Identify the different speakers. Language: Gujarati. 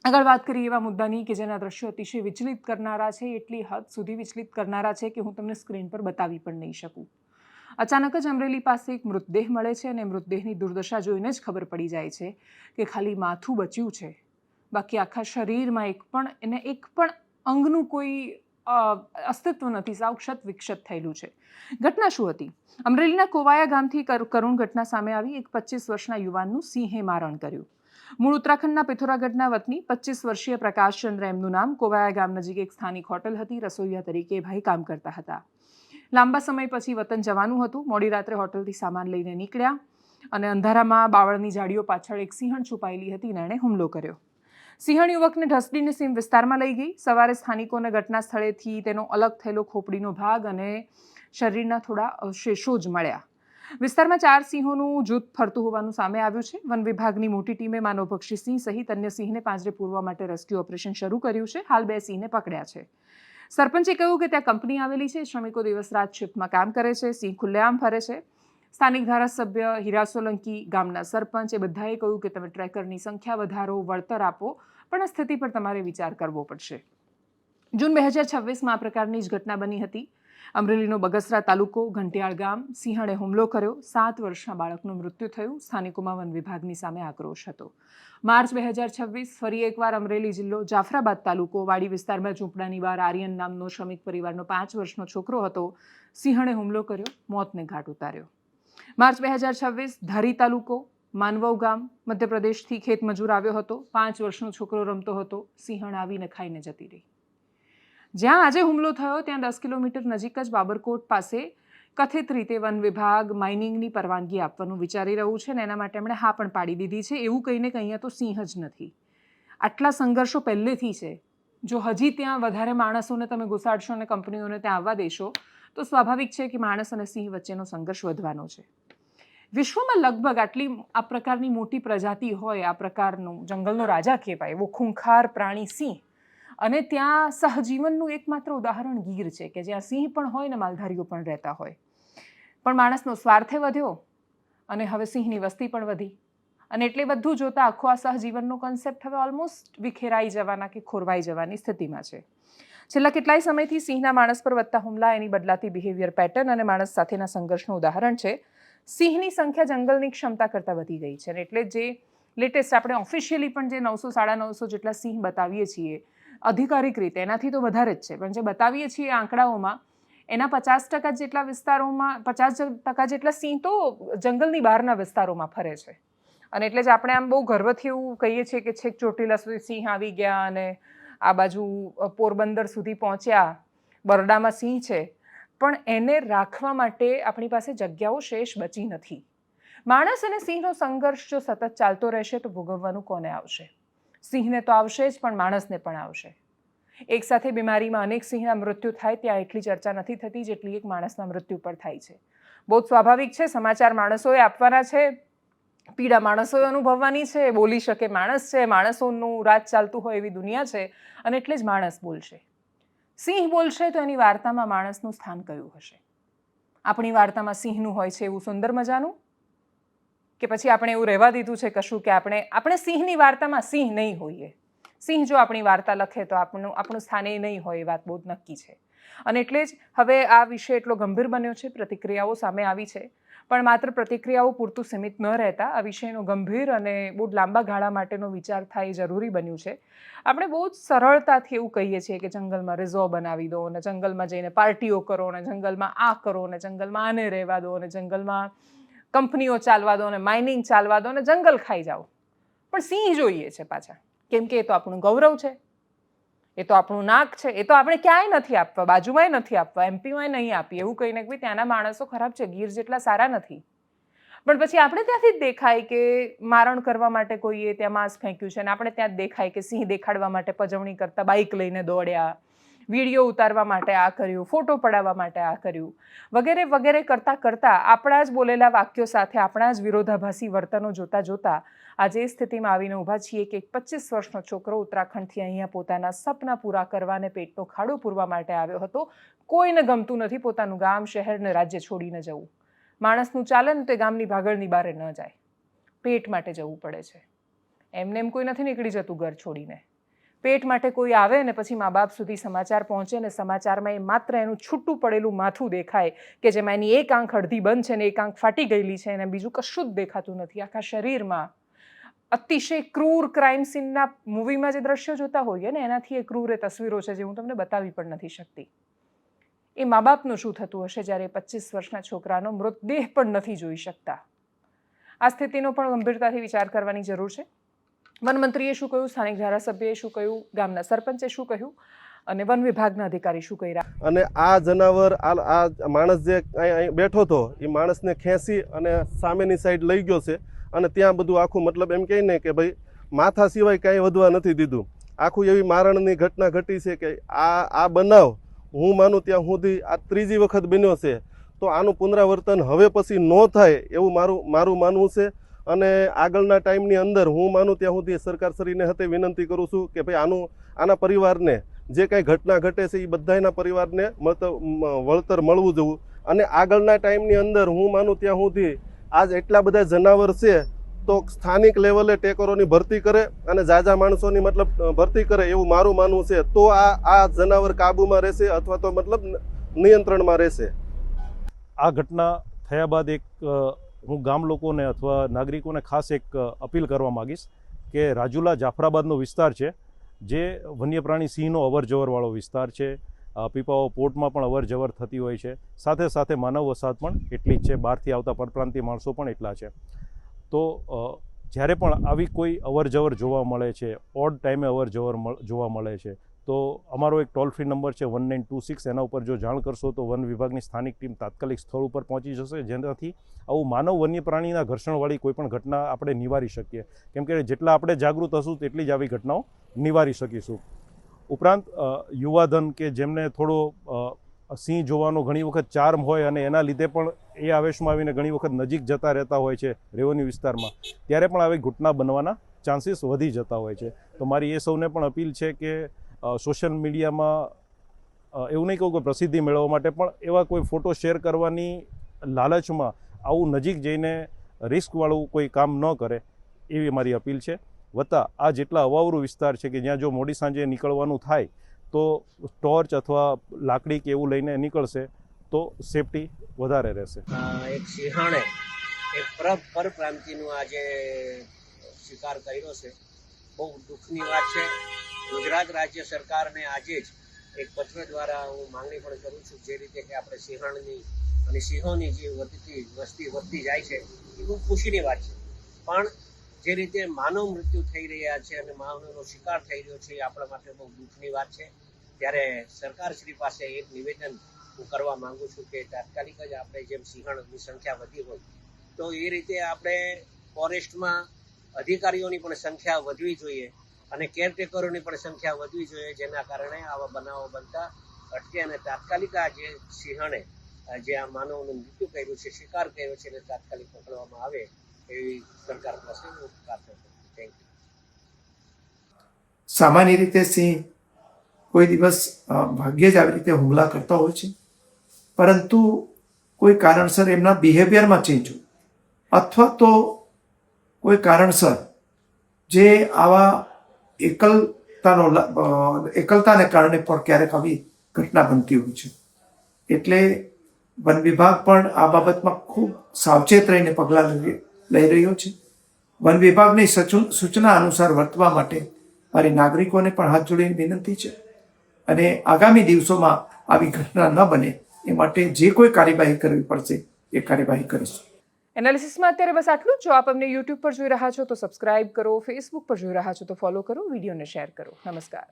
Speaker 1: આગળ વાત કરીએ એવા મુદ્દાની કે જેના દ્રશ્યો અતિશય વિચલિત કરનારા છે, એટલી હદ સુધી વિચલિત કરનારા છે કે હું તમને સ્ક્રીન પર બતાવી પણ નહીં શકું. અચાનક જ અમરેલી પાસે એક મૃતદેહ મળે છે અને મૃતદેહની દુર્દશા જોઈને જ ખબર પડી જાય છે કે ખાલી માથું બચ્યું છે, બાકી આખા શરીરમાં એક પણ અંગનું કોઈ અસ્તિત્વ નથી, સાવ ક્ષત વિક્ષત થયેલું છે. ઘટના શું હતી? અમરેલીના કોવાયા ગામથી કરુણ ઘટના સામે આવી. એક 25 વર્ષના યુવાનનું સિંહે મારણ કર્યું. મૂળ ઉત્તરાખંડના પિથોરાગઢના વતની 25 વર્ષીય પ્રકાશચંદ્ર એમનું નામ. કોવાયા ગામ નજીક એક સ્થાનિક હોટલ હતી. રસોઈયા તરીકે ભાઈ કામ કરતા હતા. લાંબા સમય પછી વતન જવાનું હતું. મોડી રાત્રે હોટલથી સામાન લઈને નીકળ્યા અને અંધારામાં બાવળની ઝાડીઓ પાછળ એક સિંહણ છુપાયેલી હતી અને એણે હુમલો કર્યો. સિંહણ યુવકને ઢસડીને સીમ વિસ્તારમાં લઈ ગઈ. સવારે સ્થાનિકોને ઘટના સ્થળેથી તેનો અલગ થયેલો ખોપડીનો ભાગ અને શરીરના થોડા અવશેષો જ મળ્યા. વિસ્તારમાં 4 સિંહોનું જૂથ ફરતું હોવાનું સામે આવ્યું છે. વન વિભાગની મોટી ટીમે માનવભક્ષી સિંહ સહિત અન્ય સિંહને પાંજરે પૂરવા માટે રેસ્ક્યુ ઓપરેશન શરૂ કર્યું છે. હાલ 2 સિંહને પકડ્યા છે. સરપંચે કહ્યું કે ત્યાં કંપની આવેલી છે, શ્રમિકો દિવસ રાત શિફ્ટમાં કામ કરે છે, સિંહ ખુલ્લેઆમ ફરે છે. સ્થાનિક ધારાસભ્ય હીરા સોલંકી, ગામના સરપંચ એ બધાએ કહ્યું કે તમે ટ્રેકરની સંખ્યા વધારો, વળતર આપો, પણ આ સ્થિતિ પર તમારે વિચાર કરવો પડશે. જૂન 2026માં આ પ્રકારની જ ઘટના બની હતી. અમરેલીનો બગસરા તાલુકો, ઘંટિયાળ ગામ. સિંહણે હુમલો કર્યો. 7 વર્ષના બાળકનું મૃત્યુ થયું. સ્થાનિકોમાં વન વિભાગની સામે આક્રોશ હતો. માર્ચ 2026 ફરી એકવાર અમરેલી જિલ્લો, જાફરાબાદ તાલુકો, વાડી વિસ્તારમાં ઝૂંપડાની બહાર આર્યન નામનો શ્રમિક પરિવારનો 5 વર્ષનો છોકરો હતો. સિંહણે હુમલો કર્યો, મોતને ઘાટ ઉતાર્યો. માર્ચ 2026 ધારી તાલુકો, માનવવ ગામ, મધ્યપ્રદેશથી ખેતમજૂર આવ્યો હતો. 5 વર્ષનો છોકરો રમતો હતો. સિંહણ આવીને ખાઈને જતી રહી. જ્યાં આજે હુમલો થયો ત્યાં 10 કિલોમીટર નજીક જ બાબરકોટ પાસે કથિત રીતે વન વિભાગ માઇનિંગની પરવાનગી આપવાનું વિચારી રહ્યું છે અને એના માટે એમણે હા પણ પાડી દીધી છે. એવું કહીને કે અહીંયા તો સિંહ જ નથી. આટલા સંઘર્ષો પહેલેથી છે. જો હજી ત્યાં વધારે માણસોને તમે ઘુસાડશો અને કંપનીઓને ત્યાં આવવા દેશો તો સ્વાભાવિક છે કે માણસ અને સિંહ વચ્ચેનો સંઘર્ષ વધવાનો છે. વિશ્વમાં લગભગ આટલી આ પ્રકારની મોટી પ્રજાતિ હોય, આ પ્રકારનું જંગલનો રાજા કહેવાય એવો ખૂંખાર પ્રાણી સિંહ, અને ત્યાં સહજીવનનું એકમાત્ર ઉદાહરણ ગીર છે કે જ્યાં સિંહ પણ હોય ને માલધારીઓ પણ રહેતા હોય. પણ માણસનો સ્વાર્થે વધ્યો અને હવે સિંહની વસ્તી પણ વધી, અને એટલે બધું જોતા આખો આ સહજીવનનો કન્સેપ્ટ હવે ઓલમોસ્ટ વિખેરાઈ જવાના કે ખોરવાઈ જવાની સ્થિતિમાં છે. છેલ્લા કેટલાય સમયથી સિંહના માણસ પર વધતા હુમલા, એની બદલાતી બિહેવિયર પેટર્ન અને માણસ સાથેના સંઘર્ષનું ઉદાહરણ છે. સિંહની સંખ્યા જંગલની ક્ષમતા કરતાં વધી ગઈ છે અને એટલે જે લેટેસ્ટ આપણે ઓફિશિયલી પણ જે 900-950 જેટલા સિંહ બતાવીએ છીએ અધિકારિક રીતે, એનાથી તો વધારે જ છે, પણ જે બતાવીએ છીએ આંકડાઓમાં એના 50% જેટલા વિસ્તારોમાં 50% જેટલા સિંહ તો જંગલની બહારના વિસ્તારોમાં ફરે છે. અને એટલે જ આપણે આમ બહુ ગર્વથી એવું કહીએ છીએ કે છેક ચોટીલા સુધી સિંહ આવી ગયા અને આ બાજુ પોરબંદર સુધી પહોંચ્યા, બરડામાં સિંહ છે, પણ એને રાખવા માટે આપણી પાસે જગ્યાઓ શેષ બચી નથી. માણસ અને સિંહનો સંઘર્ષ જો સતત ચાલતો રહેશે તો ભોગવવાનું કોને આવશે? સિંહને તો આવશે જ, પણ માણસને પણ આવશે. એક સાથે બીમારીમાં અનેક સિંહના મૃત્યુ થાય ત્યાં એટલી ચર્ચા નથી થતી જેટલી એક માણસના મૃત્યુ પર થાય છે. બહુ જ સ્વાભાવિક છે. સમાચાર માણસોએ આપવાના છે, પીડા માણસોએ અનુભવવાની છે. બોલી શકે માણસ છે, માણસોનું રાજ ચાલતું હોય એવી દુનિયા છે, અને એટલે જ માણસ બોલશે. સિંહ બોલશે તો એની વાર્તામાં માણસનું સ્થાન કયું હશે? આપણી વાર્તામાં સિંહનું હોય છે એવું સુંદર મજાનું, કે પછી આપણે એવું રહેવા દીધું છે કશું કે આપણે સિંહની વાર્તામાં સિંહ નહીં હોઈએ? સિંહ જો આપણી વાર્તા લખે તો આપણું સ્થાન એ નહીં હોય, એ વાત બહુ જ નક્કી છે. અને એટલે જ હવે આ વિષય એટલો ગંભીર બન્યો છે. પ્રતિક્રિયાઓ સામે આવી છે, પણ માત્ર પ્રતિક્રિયાઓ પૂરતું સીમિત ન રહેતા આ વિષયનો ગંભીર અને બહુ લાંબા ગાળા માટેનો વિચાર થાય એ જરૂરી બન્યું છે. આપણે બહુ જ સરળતાથી એવું કહીએ છીએ કે જંગલમાં રિઝોર્ટ બનાવી દો અને જંગલમાં જઈને પાર્ટીઓ કરો અને જંગલમાં આ કરો અને જંગલમાં આને રહેવા દો અને જંગલમાં કંપનીઓ ચાલવા દો અને માઇનિંગ ચાલવા દો અને જંગલ ખાઈ જાઓ. પણ સિંહ જોઈએ છે પાછા, કેમ કે એ તો આપણું ગૌરવ છે, એ તો આપણું નાક છે. એ તો આપણે ક્યાંય નથી આપવા, બાજુમાંય નથી આપવા, એમપીમાંય નહીં આપીએ. એવું કહીને કે ભાઈ ત્યાંના માણસો ખરાબ છે, ગીર જેટલા સારા નથી. પણ પછી આપણે ત્યાંથી જ દેખાય કે મારણ કરવા માટે કોઈએ ત્યાં માંસ ફેંક્યું છે, અને આપણે ત્યાં જ દેખાય કે સિંહ દેખાડવા માટે પજવણી કરતા બાઇક લઈને દોડ્યા, વિડીયો ઉતારવા માટે આ કર્યું, ફોટો પડાવવા માટે આ કર્યું, વગેરે વગેરે કરતાં કરતાં આપણા જ બોલેલા વાક્યો સાથે આપણા જ વિરોધાભાસી વર્તનો જોતા જોતા આજે એ સ્થિતિમાં આવીને ઊભા છીએ કે 25 વર્ષનો છોકરો ઉત્તરાખંડથી અહીંયા પોતાના સપના પૂરા કરવા અને પેટનો ખાડો પૂરવા માટે આવ્યો હતો. કોઈને ગમતું નથી પોતાનું ગામ, શહેર ને રાજ્ય છોડીને જવું. માણસનું ચાલે ને તે ગામની ભાગળની બહાર ન જાય, પેટ માટે જવું પડે છે. એમને એમ કોઈ નથી નીકળી જતું ઘર છોડીને. પેટ માટે કોઈ આવે ને પછી મા બાપ સુધી સમાચાર પહોંચે ને સમાચારમાં એ માત્ર એનું છૂટું પડેલું માથું દેખાય કે જેમાં એની એક આંખ અડધી બંધ છે ને એક આંખ ફાટી ગયેલી છે અને બીજું કશું જ દેખાતું નથી. આખા શરીરમાં અતિશય ક્રૂર ક્રાઇમ સીનના મૂવીમાં જે દ્રશ્યો જોતા હોઈએ ને એનાથી એ ક્રૂર એ તસવીરો છે જે હું તમને બતાવી પણ નથી શકતી. એ મા બાપનું શું થતું હશે જ્યારે 25 વર્ષના છોકરાનો મૃતદેહ પણ નથી જોઈ શકતા. આ સ્થિતિનો પણ ગંભીરતાથી વિચાર કરવાની જરૂર છે. વનમંત્રીએ શું કહ્યું, સ્થાનિક ધારાસભ્યએ શું કહ્યું, ગામના સરપંચે શું કહ્યું અને વન વિભાગના અધિકારી શું કહી રહ્યા.
Speaker 2: અને આ જનાવર આ માણસ જે અહીં બેઠો હતો એ માણસને ખેંચી અને સામેની સાઈડ લઈ ગયો છે અને ત્યાં બધું આખું મતલબ એમ કહે ને કે ભાઈ માથા સિવાય કાંઈ વધવા નથી દીધું. આખું એવી મારણની ઘટના ઘટી છે કે આ બનાવ હું માનું ત્યાં સુધી આ ત્રીજી વખત બન્યો છે. તો આનું પુનરાવર્તન હવે પછી ન થાય એવું મારું માનવું છે. અને આગળના ટાઈમની અંદર હું માનું ત્યાં સુધી સરકારશ્રીને હતે વિનંતી કરું છું કે ભાઈ આના પરિવારને જે કાંઈ ઘટના ઘટે છે એ બધાના પરિવારને વળતર મળવું જોઈએ. અને આગળના ટાઈમની અંદર હું માનું ત્યાં સુધી આજ એટલા બધા જનાવર છે તો સ્થાનિક લેવલે ટેકરોની ભરતી કરે અને જાજા માણસોની મતલબ ભરતી કરે એવું મારું માનવું છે. તો આ જનાવર કાબૂમાં રહેશે અથવા તો મતલબ નિયંત્રણમાં રહેશે.
Speaker 3: આ ઘટના થયા બાદ હું ગામ લોકોને અથવા નાગરિકોને ખાસ એક અપીલ કરવા માગીશ કે રાજુલા જાફરાબાદનો વિસ્તાર છે જે વન્યપ્રાણી સિંહનો અવરજવરવાળો વિસ્તાર છે. પીપાવાવ પોર્ટમાં પણ અવરજવર થતી હોય છે. સાથે સાથે માનવ વસાહત પણ એટલી જ છે. બહારથી આવતા પરપ્રાંતીય માણસો પણ એટલા છે. તો જ્યારે પણ આવી કોઈ અવરજવર જોવા મળે છે, ઓડ ટાઈમે અવરજવર જોવા મળે છે, તો અમારો એક ટોલ ફ્રી નંબર છે 1926. એના ઉપર જો જાણ કરશો તો વન વિભાગની સ્થાનિક ટીમ તાત્કાલિક સ્થળ ઉપર પહોંચી જશે, જેનાથી આવું માનવ વન્ય પ્રાણીના ઘર્ષણવાળી કોઈ પણ ઘટના આપણે નિવારી શકીએ. કેમ કે જેટલા આપણે જાગૃત હશું તેટલી જ આવી ઘટનાઓ નિવારી શકીશું. ઉપરાંત યુવાધન કે જેમને થોડો સિંહ જોવાનો ઘણી વખત ચાર્મ હોય અને એના લીધે પણ એ આવેશમાં આવીને ઘણી વખત નજીક જતા રહેતા હોય છે રેવન્યુ વિસ્તારમાં, ત્યારે પણ આવી ઘટના બનવાના ચાન્સીસ વધી જતા હોય છે. તો મારી એ સૌને પણ અપીલ છે કે સોશિયલ મીડિયામાં એવું નહીં કહું કે પ્રસિદ્ધિ મેળવવા માટે, પણ એવા કોઈ ફોટો શેર કરવાની લાલચમાં આવું નજીક જઈને રિસ્કવાળું કોઈ કામ ન કરે એવી મારી અપીલ છે. વત્તા આ જેટલા અવાવરું વિસ્તાર છે કે જ્યાં જો મોડી સાંજે નીકળવાનું થાય તો ટોર્ચ અથવા લાકડી કે એવું લઈને નીકળશે તો સેફટી વધારે રહેશે.
Speaker 4: એક સિંહાણે એક પરપ્રાંતિનું આજે શિકાર કર્યો છે. બહુ દુઃખની વાત છે. ગુજરાત રાજ્ય સરકારને આજે જ એક પત્ર દ્વારા હું માંગણી પણ કરું છું, જે રીતે કે આપણે સિંહણની અને સિંહોની જે વસ્તી વધતી જાય છે એ બહુ ખુશીની વાત છે. પણ જે રીતે માનવ મૃત્યુ થઈ રહ્યા છે અને માનવનો શિકાર થઈ રહ્યો છે એ આપણા માટે બહુ દુઃખની વાત છે. ત્યારે સરકારશ્રી પાસે એક નિવેદન હું કરવા માંગુ છું કે તાત્કાલિક જ આપણે જેમ સિંહણની સંખ્યા વધી હોય તો એ રીતે આપણે ફોરેસ્ટમાં અધિકારીઓની પણ સંખ્યા વધવી જોઈએ અને કેરટેકરોની પણ સંખ્યા વધવી જોઈએ, જેના કારણે આવા બનાવો બનતા અટકે અને તાત્કાલિક આ જે સિંહણે જે આ માનવનું મૃત્યુ કર્યું છે, શિકાર કર્યો છે, એને તાત્કાલિક પકડવામાં આવે એવી સરકાર પાસે હું પ્રાર્થના કરું છું. Thank you.
Speaker 5: સામાન્ય રીતે સિંહ કોઈ દિવસ ભાગ્યે જ આવી રીતે હુમલા કરતા હોય છે, પરંતુ કોઈ કારણસર એમના બિહેવિયરમાં ચેન્જ હોય અથવા તો કોઈ કારણસર જે આવા એકલતાને કારણે પણ ક્યારેક આવી ઘટના બનતી હોય છે. એટલે વન વિભાગ પણ આ બાબતમાં ખૂબ સાવચેત રહીને પગલાં લઈ રહ્યો છે. વન વિભાગની સૂચના અનુસાર વર્તવા માટે મારી નાગરિકોને પણ હાથ જોડીને વિનંતી છે અને આગામી દિવસોમાં આવી ઘટના ન બને એ માટે જે કોઈ કાર્યવાહી કરવી પડશે એ કાર્યવાહી કરીશું.
Speaker 1: એનાલિસિસમાં અત્યારે બસ આટલું જ. જો આપ અમને યુટ્યુબ પર જોઈ રહ્યા છો તો સબસ્ક્રાઇબ કરો, ફેસબુક પર જોઈ રહ્યા છો તો ફોલો કરો, વિડીયોને શેર કરો. નમસ્કાર.